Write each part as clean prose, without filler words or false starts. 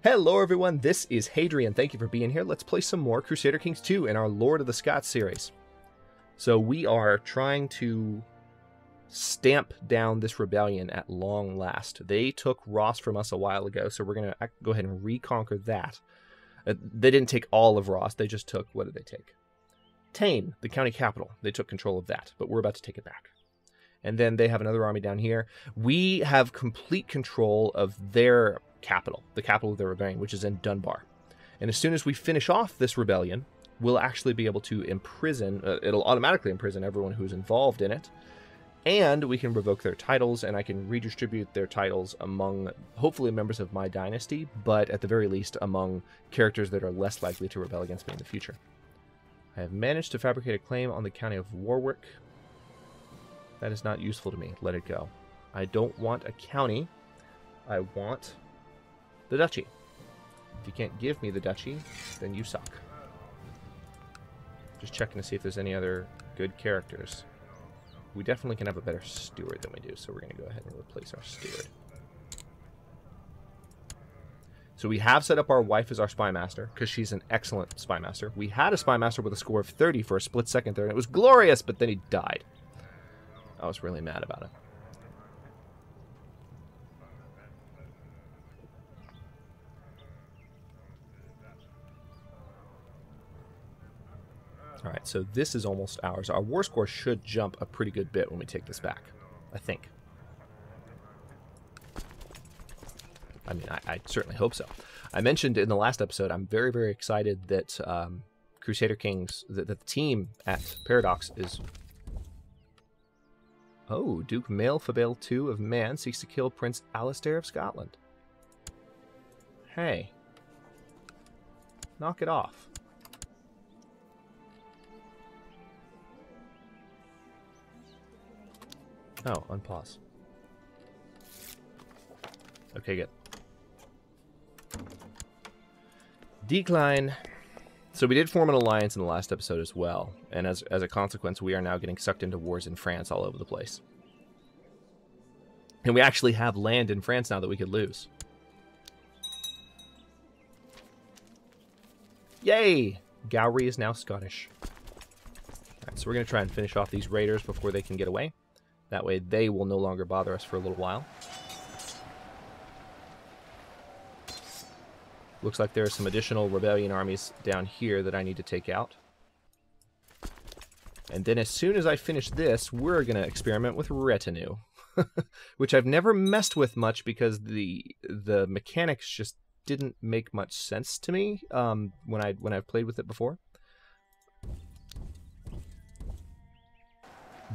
Hello everyone, this is Hadrian. Thank you for being here. Let's play some more Crusader Kings II in our Lord of the Scots series. So we are trying to stamp down this rebellion at long last. They took Ross from us a while ago, so we're going to go ahead and reconquer that. They didn't take all of Ross, they just took, what did they take? Tain, the county capital. They took control of that, but we're about to take it back. And then they have another army down here. We have complete control of their capital, the capital of their rebellion, which is in Dunbar. And as soon as we finish off this rebellion, we'll actually be able to imprison, it'll automatically imprison everyone who's involved in it. And we can revoke their titles, and I can redistribute their titles among, hopefully, members of my dynasty, but at the very least, among characters that are less likely to rebel against me in the future. I have managed to fabricate a claim on the county of Warwick. That is not useful to me. Let it go. I don't want a county. I want the duchy. If you can't give me the duchy, then you suck. Just checking to see if there's any other good characters. We definitely can have a better steward than we do, so we're going to go ahead and replace our steward. So we have set up our wife as our spy master, because she's an excellent spy master. We had a spy master with a score of 30 for a split second there, and it was glorious, but then he died. I was really mad about it. Alright, so this is almost ours. Our war score should jump a pretty good bit when we take this back, I think. I mean, I certainly hope so. I mentioned in the last episode, I'm very, very excited that Crusader Kings, that the team at Paradox is... Oh, Duke Maelfabel II of Man seeks to kill Prince Alistair of Scotland. Hey. Knock it off. Oh, unpause. Okay, good. Decline. So we did form an alliance in the last episode as well, and as a consequence, we are now getting sucked into wars in France all over the place. And we actually have land in France now that we could lose. Yay! Gowrie is now Scottish. Alright, so we're going to try and finish off these raiders before they can get away. That way they will no longer bother us for a little while. Looks like there are some additional rebellion armies down here that I need to take out. And then as soon as I finish this, we're going to experiment with retinue. Which I've never messed with much because the mechanics just didn't make much sense to me when I've played with it before.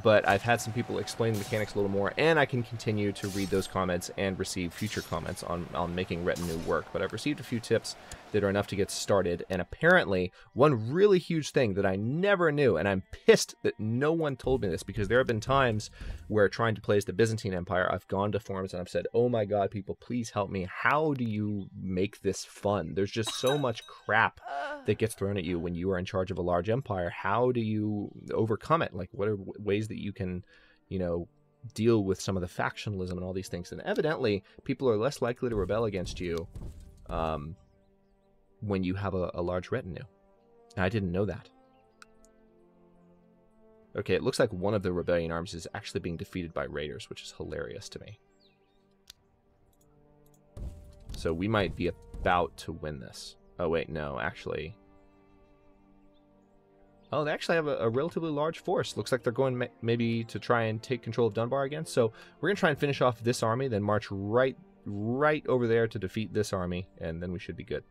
But I've had some people explain the mechanics a little more, and I can continue to read those comments and receive future comments on making retinue work. But I've received a few tips that are enough to get started, and apparently one really huge thing that I never knew, and I'm pissed that no one told me this, because there have been times where trying to play as the Byzantine Empire, I've gone to forums and I've said, oh my god, people, please help me. How do you make this fun? There's just so much crap that gets thrown at you when you are in charge of a large empire. How do you overcome it? Like, what are ways that you can, you know, deal with some of the factionalism and all these things? And evidently, people are less likely to rebel against you when you have a large retinue. And I didn't know that. Okay, it looks like one of the rebellion armies is actually being defeated by raiders, which is hilarious to me. So we might be about to win this. Oh wait, no, actually... Oh, they actually have a relatively large force. Looks like they're going maybe to try and take control of Dunbar again. So we're going to try and finish off this army, then march right over there to defeat this army, and then we should be good.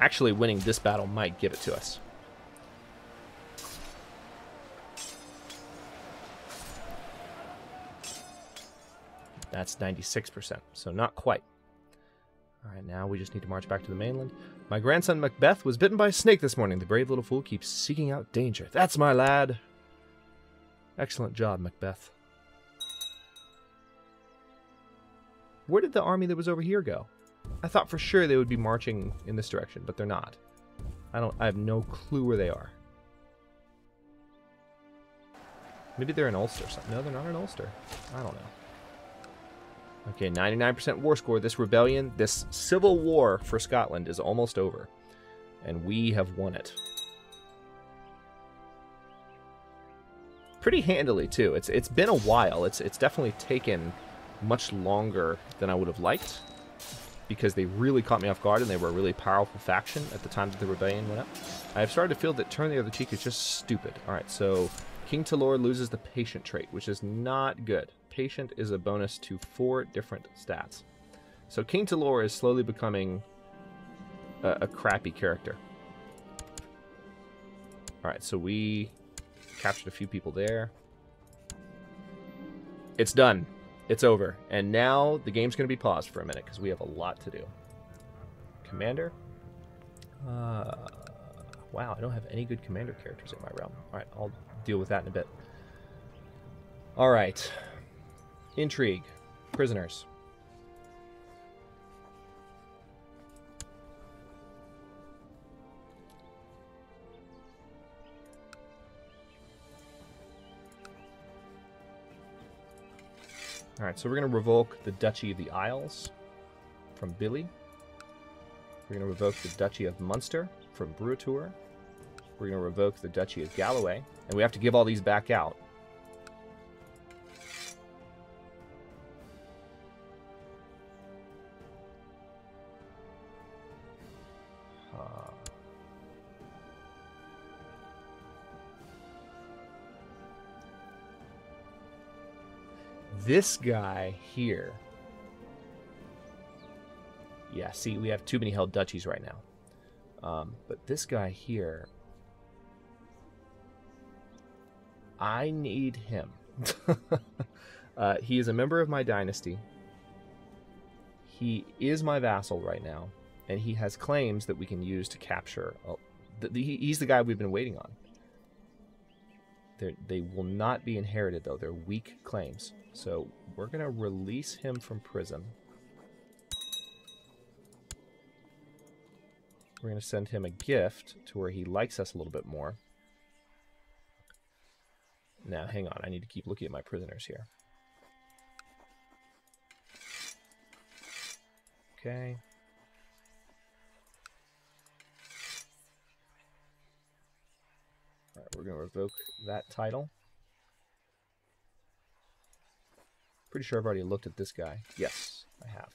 Actually, winning this battle might give it to us. That's 96%, so not quite. Alright, now we just need to march back to the mainland. My grandson Macbeth was bitten by a snake this morning. The brave little fool keeps seeking out danger. That's my lad! Excellent job, Macbeth. Where did the army that was over here go? I thought for sure they would be marching in this direction, but they're not. I have no clue where they are. Maybe they're in Ulster. No, they're not in Ulster. I don't know. Okay, 99% war score. This rebellion, this civil war for Scotland is almost over. And we have won it. Pretty handily, too. It's been a while. It's definitely taken much longer than I would have liked, because they really caught me off guard, and they were a really powerful faction at the time that the rebellion went up. I've started to feel that Turn the Other Cheek is just stupid. Alright, so King Talor loses the Patient trait, which is not good. Patient is a bonus to 4 different stats. So King Talor is slowly becoming a crappy character. Alright, so we captured a few people there. It's done. It's over. And now the game's going to be paused for a minute because we have a lot to do. Commander? Wow, I don't have any good commander characters in my realm. Alright, I'll deal with that in a bit. Alright. Intrigue. Prisoners. Alright, so we're going to revoke the Duchy of the Isles from Billy. We're going to revoke the Duchy of Munster from Bruator. We're going to revoke the Duchy of Galloway. And we have to give all these back out. This guy here. Yeah, see, we have too many held duchies right now. But this guy here, I need him. He is a member of my dynasty. He is my vassal right now, and he has claims that we can use to capture. He's the guy we've been waiting on. They will not be inherited, though. They're weak claims. So we're going to release him from prison. We're going to send him a gift to where he likes us a little bit more. Now, hang on. I need to keep looking at my prisoners here. Okay. All right, we're going to revoke that title. Pretty sure I've already looked at this guy. Yes, I have.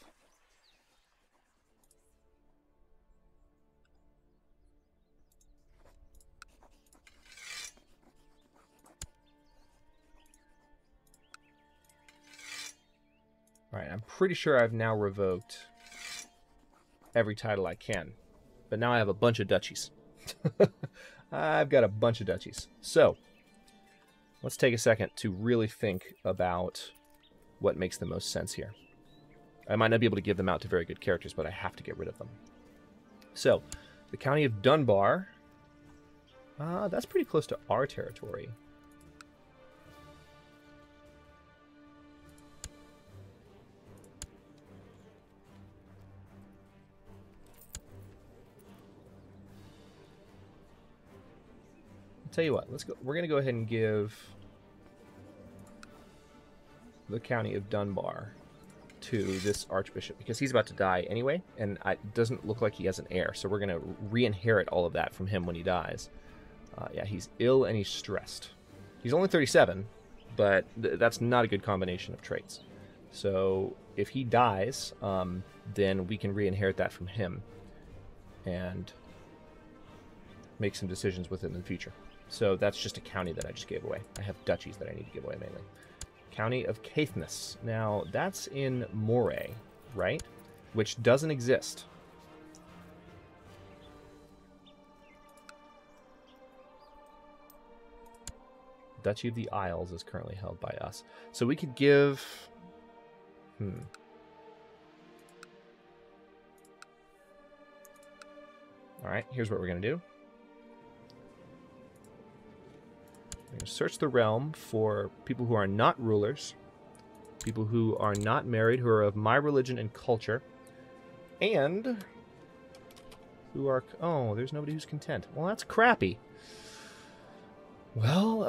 Alright, I'm pretty sure I've now revoked every title I can. But now I have a bunch of duchies. I've got a bunch of duchies. So, let's take a second to really think about what makes the most sense here. I might not be able to give them out to very good characters, but I have to get rid of them. So, the county of Dunbar. That's pretty close to our territory. I'll tell you what, let's go. We're going to go ahead and give the county of Dunbar to this archbishop, because he's about to die anyway, and it doesn't look like he has an heir, so we're going to re-inherit all of that from him when he dies. Yeah, he's ill and he's stressed. He's only 37, but that's not a good combination of traits. So if he dies, then we can re-inherit that from him and make some decisions with it in the future. So that's just a county that I just gave away. I have duchies that I need to give away mainly. County of Caithness. Now, that's in Moray, right? Which doesn't exist. Duchy of the Isles is currently held by us. So we could give... Alright, here's what we're going to do. We're going to search the realm for people who are not rulers, people who are not married, who are of my religion and culture, And who are... Oh, there's nobody who's content. Well, that's crappy. Well,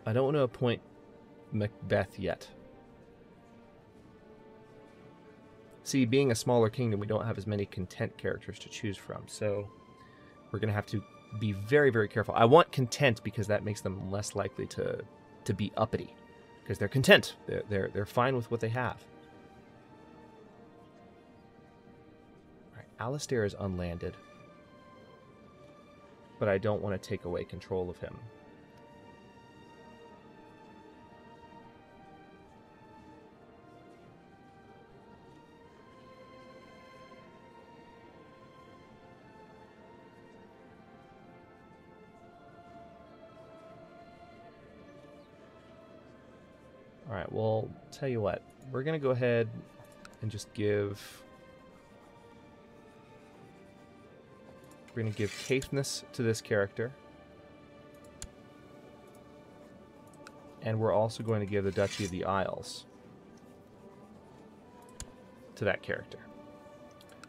I don't want to appoint Macbeth yet. See, being a smaller kingdom, we don't have as many content characters to choose from, so we're going to have to be very, very careful. I want content because that makes them less likely to be uppity, because they're content. They're fine with what they have. All right, Alistair is unlanded, but I don't want to take away control of him. All right, well, tell you what. We're going to go ahead and just give... We're going to give Caithness to this character. And we're also going to give the Duchy of the Isles to that character.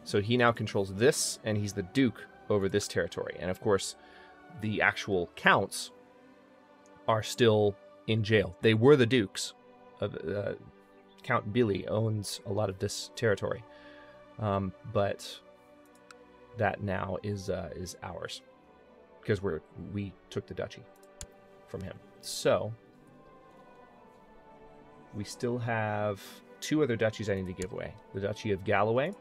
So he now controls this, and he's the Duke over this territory. And of course, the actual counts are still in jail. They were the dukes. Count Billy owns a lot of this territory, but that now is ours because we took the duchy from him. So we still have 2 other duchies I need to give away. The Duchy of Galloway.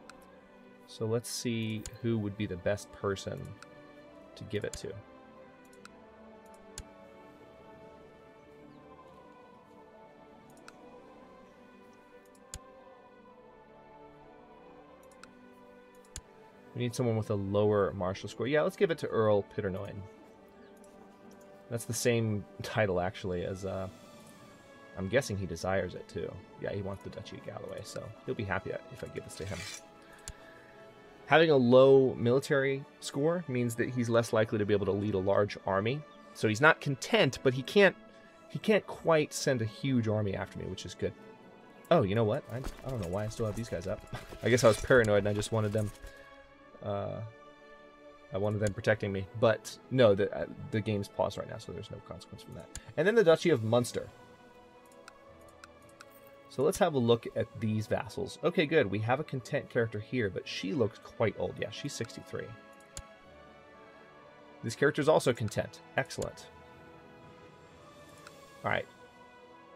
So let's see who would be the best person to give it to. We need someone with a lower martial score. Yeah, let's give it to Earl Pitternoin. That's the same title, actually, as... I'm guessing he desires it, too. Yeah, he wants the Duchy of Galloway, so he'll be happy if I give this to him. Having a low military score means that he's less likely to be able to lead a large army. So he's not content, but he can't quite send a huge army after me, which is good. Oh, you know what? I don't know why I still have these guys up. I guess I was paranoid and I just wanted them... I wanted them protecting me, but no, the game's paused right now, so there's no consequence from that. And then the Duchy of Munster. So let's have a look at these vassals. Okay, good. We have a content character here, but she looks quite old. Yeah, she's 63. This character is also content. Excellent. All right.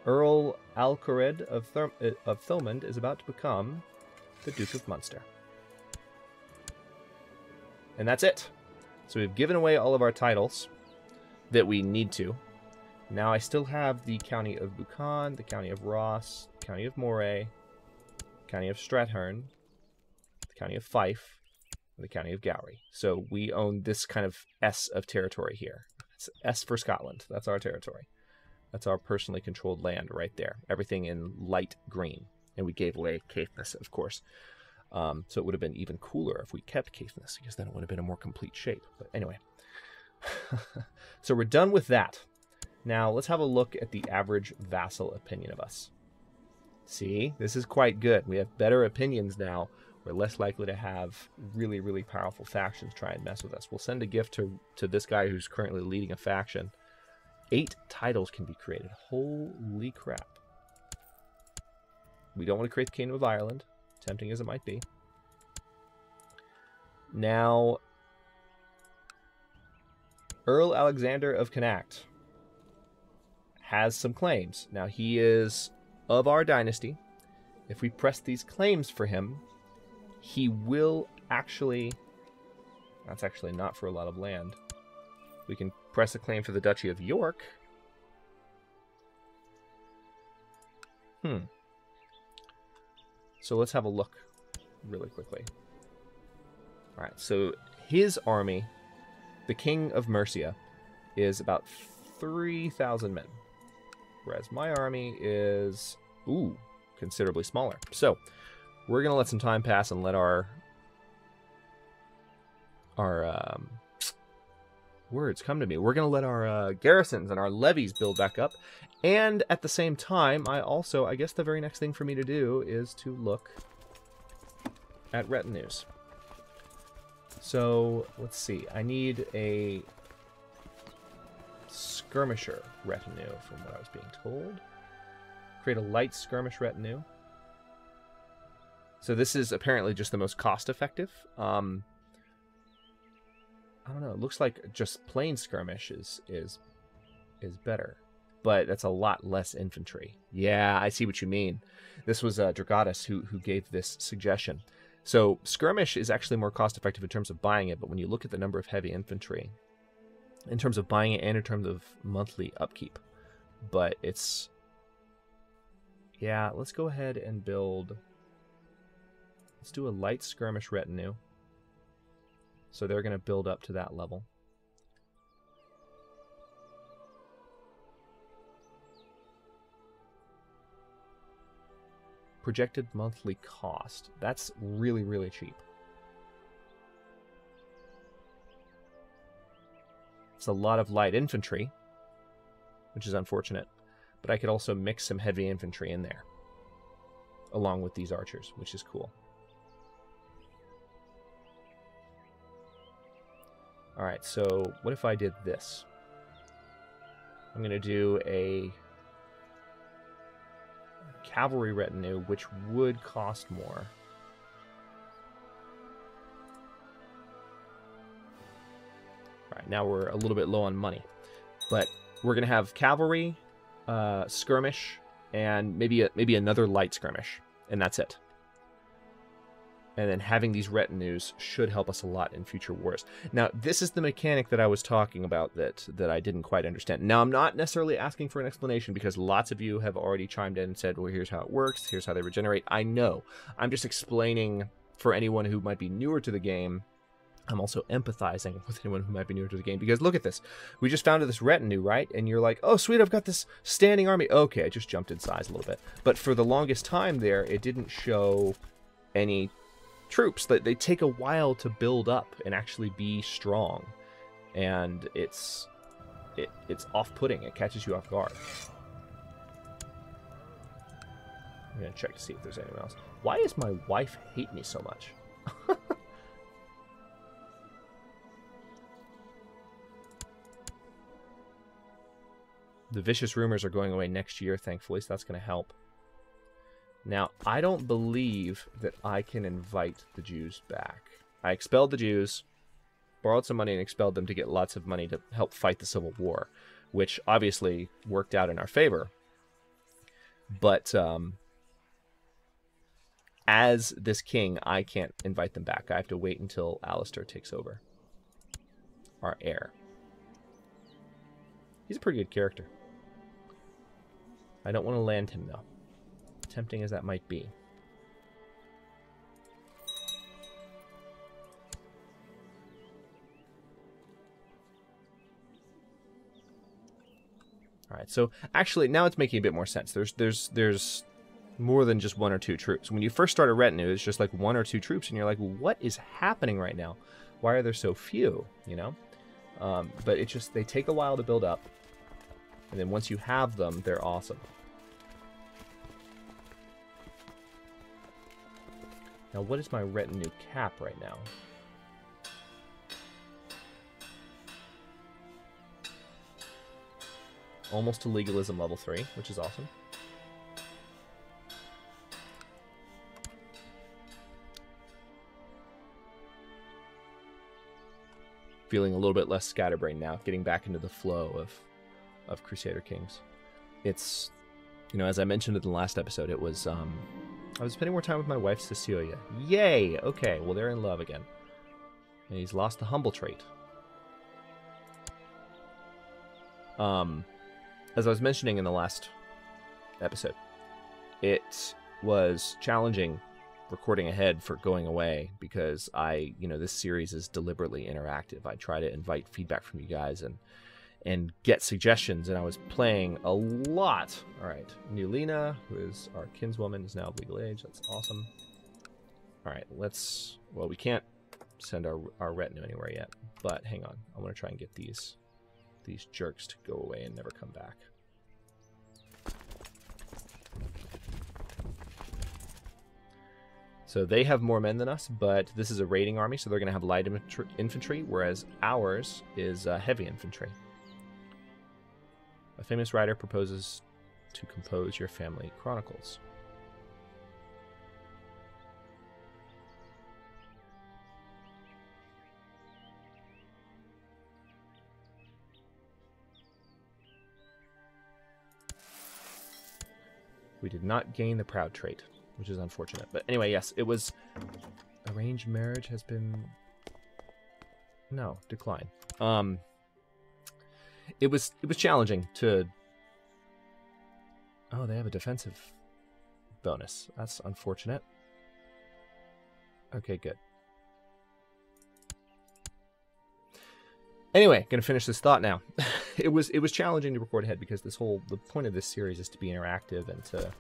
Earl Alcored of Thomond is about to become the Duke of Munster. And that's it. So we've given away all of our titles that we need to. Now I still have the County of Buchan, the County of Ross, the County of Moray, the County of Strathern, the County of Fife, and the County of Gowrie. So we own this kind of S of territory here. It's S for Scotland. That's our territory. That's our personally controlled land right there. Everything in light green. And we gave away Caithness, of course. So it would have been even cooler if we kept Caithness, because then it would have been a more complete shape. But anyway. So we're done with that. Now let's have a look at the average vassal opinion of us. See, this is quite good. We have better opinions now. We're less likely to have really, really powerful factions try and mess with us. We'll send a gift to this guy who's currently leading a faction. 8 titles can be created. Holy crap. We don't want to create the Kingdom of Ireland, tempting as it might be. Now, Earl Alexander of Connacht has some claims. Now, he is of our dynasty. If we press these claims for him, he will actually... That's actually not for a lot of land. We can press a claim for the Duchy of York. So let's have a look really quickly. All right, so his army, the King of Mercia, is about 3,000 men. Whereas my army is, considerably smaller. So we're going to let some time pass and let our Words, come to me. We're going to let our garrisons and our levies build back up. And at the same time, I guess the very next thing for me to do is to look at retinues. So, let's see. I need a skirmisher retinue from what I was being told. Create a light skirmish retinue. So this is apparently just the most cost-effective. I don't know. It looks like just plain skirmish is better, but that's a lot less infantry. Yeah, I see what you mean. This was Dragatus who gave this suggestion. So skirmish is actually more cost-effective in terms of buying it, but when you look at the number of heavy infantry, in terms of buying it and in terms of monthly upkeep, but it's... Yeah, let's go ahead and build... Let's do a light skirmish retinue. So they're going to build up to that level. Projected monthly cost. That's really, really cheap. It's a lot of light infantry, which is unfortunate. But I could also mix some heavy infantry in there, along with these archers, which is cool. Alright, so what if I did this? I'm going to do a cavalry retinue, which would cost more. Alright, now we're a little bit low on money. But we're going to have cavalry, skirmish, and maybe another light skirmish. And that's it. And then having these retinues should help us a lot in future wars. Now, this is the mechanic that I was talking about that I didn't quite understand. Now, I'm not necessarily asking for an explanation because lots of you have already chimed in and said, well, here's how it works. Here's how they regenerate. I know. I'm just explaining for anyone who might be newer to the game. I'm also empathizing with anyone who might be newer to the game because look at this. We just found this retinue, right? And you're like, oh, sweet, I've got this standing army. Okay, I just jumped in size a little bit. But for the longest time there, it didn't show any troops. That they take a while to build up and actually be strong, and it's off-putting. It catches you off guard. I'm gonna check to see if there's anyone else. Why does my wife hate me so much? The vicious rumors are going away next year, thankfully, so that's going to help. Now, I don't believe that I can invite the Jews back. I expelled the Jews, borrowed some money and expelled them to get lots of money to help fight the Civil War, which obviously worked out in our favor. But as this king, I can't invite them back. I have to wait until Alistair takes over. Our heir. He's a pretty good character. I don't want to land him, though. Tempting as that might be. Alright, so actually now it's making a bit more sense. There's more than just one or two troops. When you first start a retinue, it's just like one or two troops, and you're like, what is happening right now? Why are there so few, you know? But it just, they take a while to build up, and then once you have them, they're awesome. Now, what is my retinue cap right now? Almost to legalism level 3, which is awesome. Feeling a little bit less scatterbrained now, getting back into the flow of Crusader Kings. It's, you know, as I mentioned in the last episode, it was, I was spending more time with my wife, Cecilia. Yay! Okay, well, they're in love again. And he's lost the humble trait. As I was mentioning in the last episode, it was challenging recording ahead for going away because this series is deliberately interactive. I try to invite feedback from you guys and get suggestions, and I was playing a lot. All right, New Lena, who is our kinswoman, is now of legal age. That's awesome. All right, we can't send our retinue anywhere yet. But hang on, I want to try and get these jerks to go away and never come back. So they have more men than us, but this is a raiding army, so they're going to have light infantry, whereas ours is heavy infantry. A famous writer proposes to compose your family chronicles. We did not gain the proud trait, which is unfortunate. But anyway, yes, it was... Arranged marriage has been... No, decline. It was challenging to... Oh, they have a defensive bonus. That's unfortunate. Okay, good. Anyway, gonna finish this thought now. It was challenging to record ahead because the point of this series is to be interactive and to,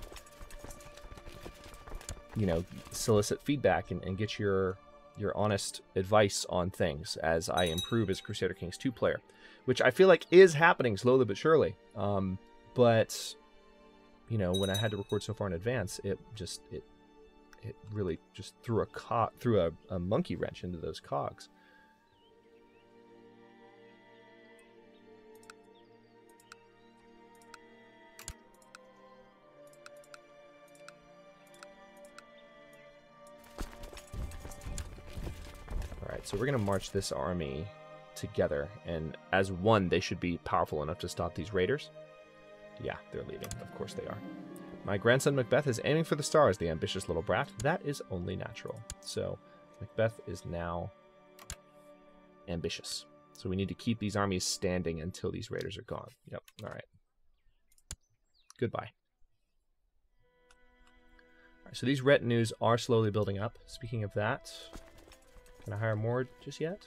you know, solicit feedback and get your honest advice on things as I improve as Crusader Kings II player, which I feel like is happening slowly but surely. But you know, when I had to record so far in advance, it really just threw a monkey wrench into those cogs. So we're going to march this army together, and as one, they should be powerful enough to stop these raiders. Yeah, they're leaving. Of course they are. My grandson Macbeth is aiming for the stars, the ambitious little brat. That is only natural. So Macbeth is now ambitious. So we need to keep these armies standing until these raiders are gone. Yep, all right. Goodbye. All right, so these retinues are slowly building up. Speaking of that... Can I hire more just yet?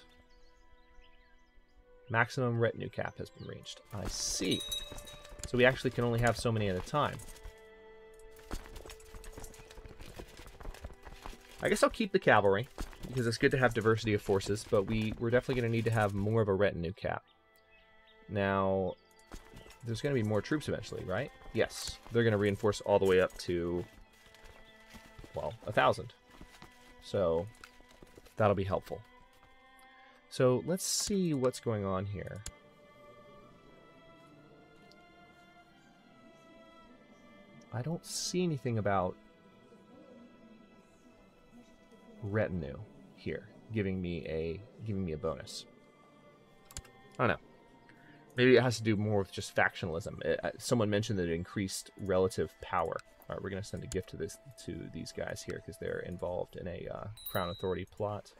Maximum retinue cap has been reached. I see. So we actually can only have so many at a time. I guess I'll keep the cavalry, because it's good to have diversity of forces, but we're definitely going to need to have more of a retinue cap. Now, there's going to be more troops eventually, right? Yes. They're going to reinforce all the way up to, well, 1,000. So... that'll be helpful. So let's see what's going on here. I don't see anything about retinue here giving me a bonus. I don't know. Maybe it has to do more with just factionalism. Someone mentioned that it increased relative power. All right, we're going to send a gift to these guys here because they're involved in a Crown Authority plot.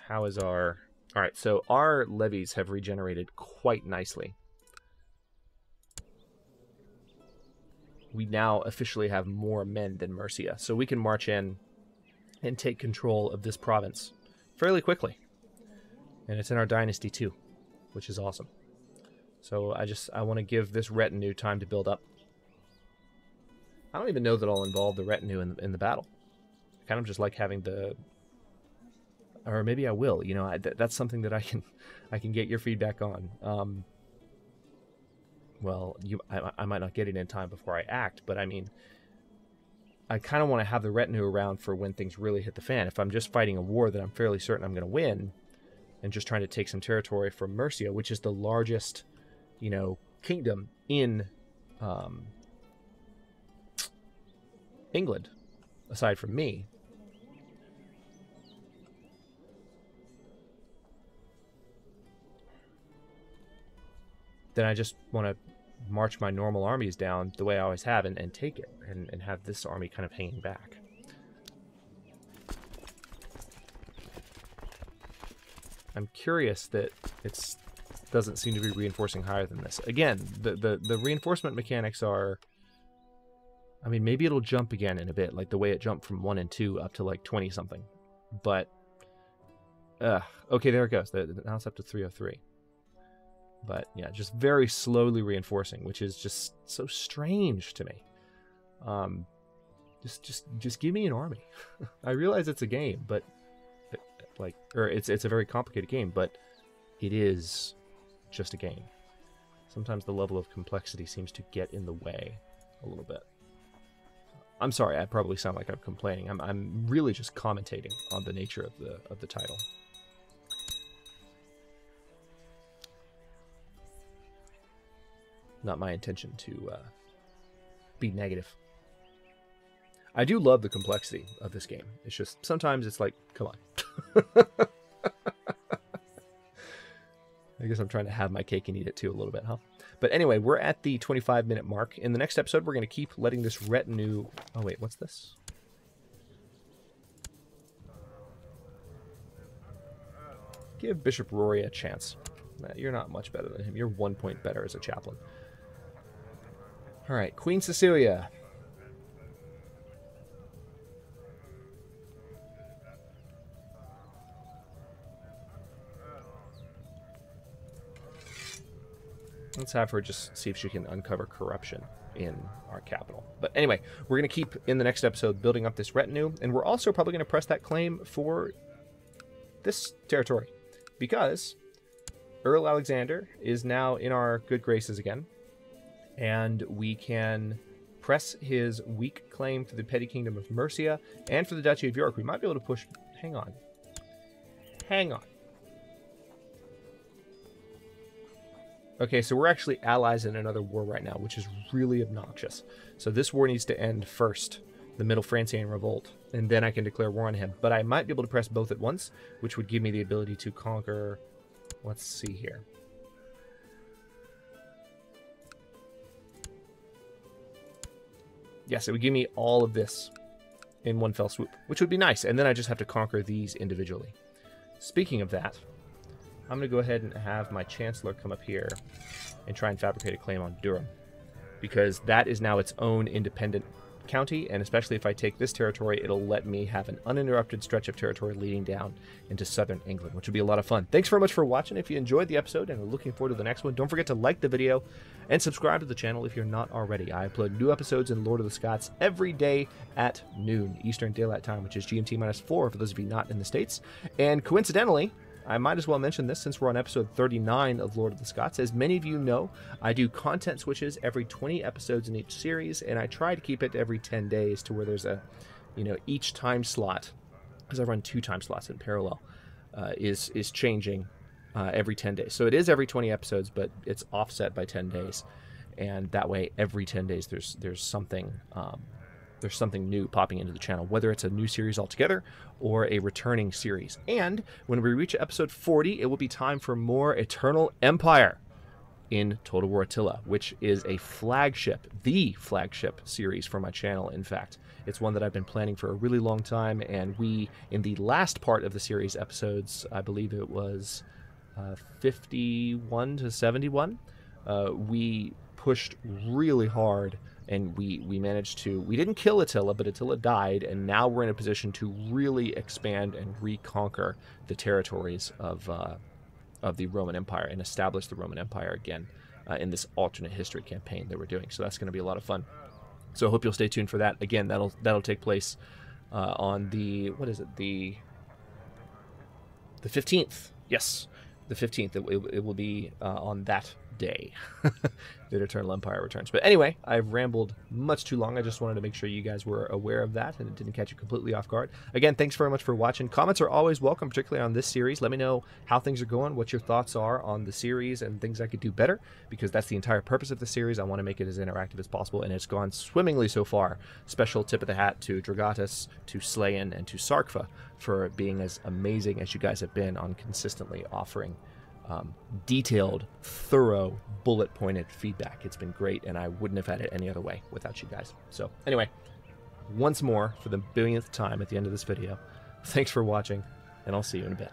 How is our... All right, so our levies have regenerated quite nicely. We now officially have more men than Mercia, so we can march in and take control of this province fairly quickly. And it's in our dynasty too, which is awesome. So I want to give this retinue time to build up. I don't even know that I'll involve the retinue in the battle. I kind of just like having the... Or maybe I will. You know, that's something that I can get your feedback on. Well, I might not get it in time before I act, but I mean, I kind of want to have the retinue around for when things really hit the fan. If I'm just fighting a war that I'm fairly certain I'm going to win, and just trying to take some territory from Mercia, which is the largest, you know, kingdom in England, aside from me. Then I just want to march my normal armies down the way I always have and take it and have this army kind of hanging back. I'm curious that it doesn't seem to be reinforcing higher than this. Again, the reinforcement mechanics are... I mean, maybe it'll jump again in a bit, like the way it jumped from 1 and 2 up to like 20-something. But, okay, there it goes. Now it's up to 303. But yeah, just very slowly reinforcing, which is just so strange to me. Just give me an army. I realize it's a game, but it's a very complicated game, but it is just a game. Sometimes the level of complexity seems to get in the way a little bit. I'm sorry, I probably sound like I'm complaining. I'm really just commentating on the nature of the title. Not my intention to be negative. I do love the complexity of this game. It's just, sometimes it's like, come on. I guess I'm trying to have my cake and eat it too a little bit, huh? But anyway, we're at the 25-minute mark. In the next episode, we're going to keep letting this retinue... Oh, wait, what's this? Give Bishop Rory a chance. You're not much better than him. You're 1 point better as a chaplain. All right, Queen Cecilia. Let's have her just see if she can uncover corruption in our capital. But anyway, we're going to keep, in the next episode, building up this retinue. And we're also probably going to press that claim for this territory. Because Earl Alexander is now in our good graces again. And we can press his weak claim for the petty kingdom of Mercia and for the Duchy of York. We might be able to push... Hang on. Hang on. Okay, so we're actually allies in another war right now, which is really obnoxious. So this war needs to end first, the Middle Francian Revolt, and then I can declare war on him. But I might be able to press both at once, which would give me the ability to conquer... Let's see here. Yes, it would give me all of this in one fell swoop, which would be nice. And then I just have to conquer these individually. Speaking of that... I'm going to go ahead and have my Chancellor come up here and try and fabricate a claim on Durham. Because that is now its own independent county, and especially if I take this territory, it'll let me have an uninterrupted stretch of territory leading down into southern England, which would be a lot of fun. Thanks very much for watching. If you enjoyed the episode and are looking forward to the next one, don't forget to like the video and subscribe to the channel if you're not already. I upload new episodes in Lord of the Scots every day at noon Eastern Daylight Time, which is GMT-4 for those of you not in the States. And coincidentally, I might as well mention this since we're on episode 39 of Lord of the Scots. As many of you know, I do content switches every 20 episodes in each series, and I try to keep it every 10 days to where there's a, each time slot, because I run 2 time slots in parallel, is changing every 10 days. So it is every 20 episodes, but it's offset by 10 days. And that way, every 10 days, there's something new popping into the channel, whether it's a new series altogether or a returning series. And when we reach episode 40, it will be time for more Eternal Empire in Total War Attila, which is the flagship series for my channel. In fact, it's one that I've been planning for a really long time, and we, in the last part of the series episodes, I believe it was 51 to 71, we pushed really hard. And we managed to... We didn't kill Attila, but Attila died, and now we're in a position to really expand and reconquer the territories of the Roman Empire and establish the Roman Empire again in this alternate history campaign that we're doing. So that's going to be a lot of fun. So I hope you'll stay tuned for that. Again, that'll take place on the... What is it? The 15th. Yes, the 15th. It will be on that day that Eternal Empire returns. But anyway, I've rambled much too long. I just wanted to make sure you guys were aware of that and it didn't catch you completely off guard. Again, thanks very much for watching. Comments are always welcome, particularly on this series. Let me know how things are going, what your thoughts are on the series, and things I could do better, because that's the entire purpose of the series. I want to make it as interactive as possible, and it's gone swimmingly so far. Special tip of the hat to Dragatus, to Slayan, and to Sarkva for being as amazing as you guys have been on consistently offering detailed, thorough, bullet-pointed feedback. It's been great, and I wouldn't have had it any other way without you guys. So anyway, once more, for the billionth time at the end of this video, thanks for watching, and I'll see you in a bit.